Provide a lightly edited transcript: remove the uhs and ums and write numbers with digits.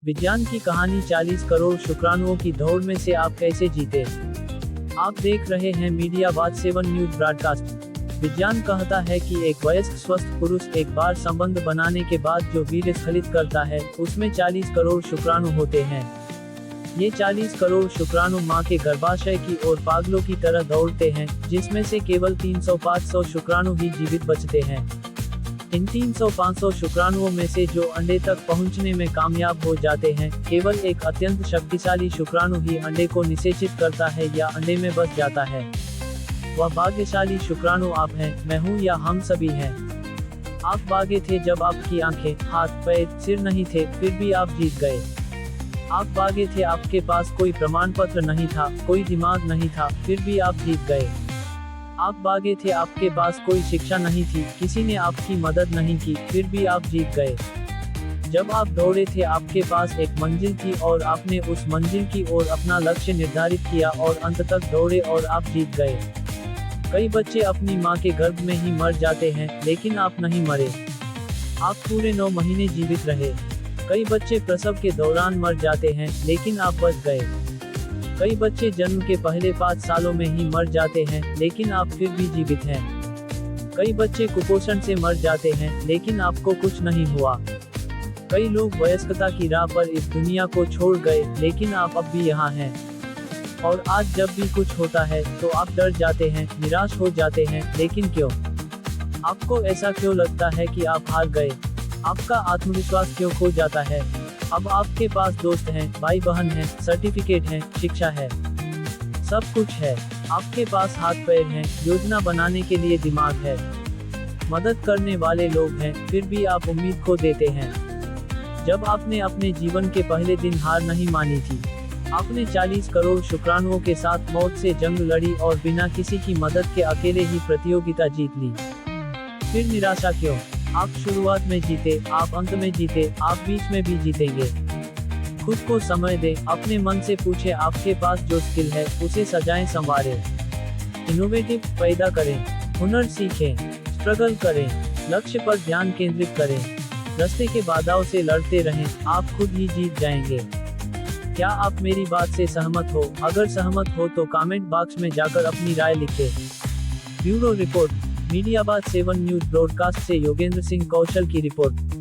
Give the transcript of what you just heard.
विज्ञान की कहानी 40 करोड़ शुक्राणुओं की दौड़ में से आप कैसे जीते। आप देख रहे हैं मीडिया बात 7 न्यूज ब्रॉडकास्ट। विज्ञान कहता है कि एक वयस्क स्वस्थ पुरुष एक बार संबंध बनाने के बाद जो वीर्य स्खलित करता है उसमें 40 करोड़ शुक्राणु होते हैं। ये 40 करोड़ शुक्राणु मां के गर्भाशय की ओर पागलों की तरह दौड़ते हैं, जिसमें से केवल 300-500 शुक्राणु ही जीवित बचते हैं। इन 300-500 शुक्राणुओं में से जो अंडे तक पहुंचने में कामयाब हो जाते हैं, केवल एक अत्यंत शक्तिशाली शुक्राणु ही अंडे को निषेचित करता है या अंडे में बच जाता है। वह भाग्यशाली शुक्राणु आप हैं, मैं हूं या हम सभी हैं। आप भागे थे जब आपकी आंखें, हाथ, पैर, सिर नहीं थे, फिर भी आप जीत गए। आप भागे थे, आपके पास कोई प्रमाण पत्र नहीं था, कोई दिमाग नहीं था, फिर भी आप जीत गए। आप भागे थे, आपके पास कोई शिक्षा नहीं थी, किसी ने आपकी मदद नहीं की, फिर भी आप जीत गए। जब आप दौड़े थे, आपके पास एक मंजिल थी और आपने उस मंजिल की ओर अपना लक्ष्य निर्धारित किया और अंत तक दौड़े और आप जीत गए। कई बच्चे अपनी मां के गर्भ में ही मर जाते हैं, लेकिन आप नहीं मरे। आप पूरे 9 महीने जीवित रहे। कई बच्चे प्रसव के दौरान मर जाते हैं, लेकिन आप बच गए। कई बच्चे जन्म के पहले 5 सालों में ही मर जाते हैं, लेकिन आप फिर भी जीवित हैं। कई बच्चे कुपोषण से मर जाते हैं, लेकिन आपको कुछ नहीं हुआ। कई लोग वयस्कता की राह पर इस दुनिया को छोड़ गए, लेकिन आप अब भी यहाँ हैं। और आज जब भी कुछ होता है तो आप डर जाते हैं, निराश हो जाते हैं, लेकिन क्यों? आपको ऐसा क्यों लगता है कि आप हार गए? आपका आत्मविश्वास क्यों खो जाता है? अब आपके पास दोस्त हैं, भाई बहन हैं, सर्टिफिकेट हैं, शिक्षा है, सब कुछ है। आपके पास हाथ पैर हैं, योजना बनाने के लिए दिमाग है, मदद करने वाले लोग हैं, फिर भी आप उम्मीद खो देते हैं। जब आपने अपने जीवन के पहले दिन हार नहीं मानी थी, आपने 40 करोड़ शुक्राणुओं के साथ मौत से जंग लड़ी और बिना किसी की मदद के अकेले ही प्रतियोगिता जीत ली। फिर निराशा क्यों? आप शुरुआत में जीते, आप अंत में जीते, आप बीच में भी जीतेंगे। खुद को समय दें, अपने मन से पूछे आपके पास जो स्किल है उसे सजाएं, संवारें। इनोवेटिव पैदा करें, हुनर सीखें, स्ट्रगल करें, लक्ष्य पर ध्यान केंद्रित करें, रास्ते के बाधाओं से लड़ते रहें, आप खुद ही जीत जाएंगे। क्या आप मेरी बात से सहमत हो? अगर सहमत हो तो कमेंट बॉक्स में जाकर अपनी राय लिखें। ब्यूरो रिपोर्ट, मीडिया बात 7 न्यूज ब्रॉडकास्ट से योगेंद्र सिंह कौशल की रिपोर्ट।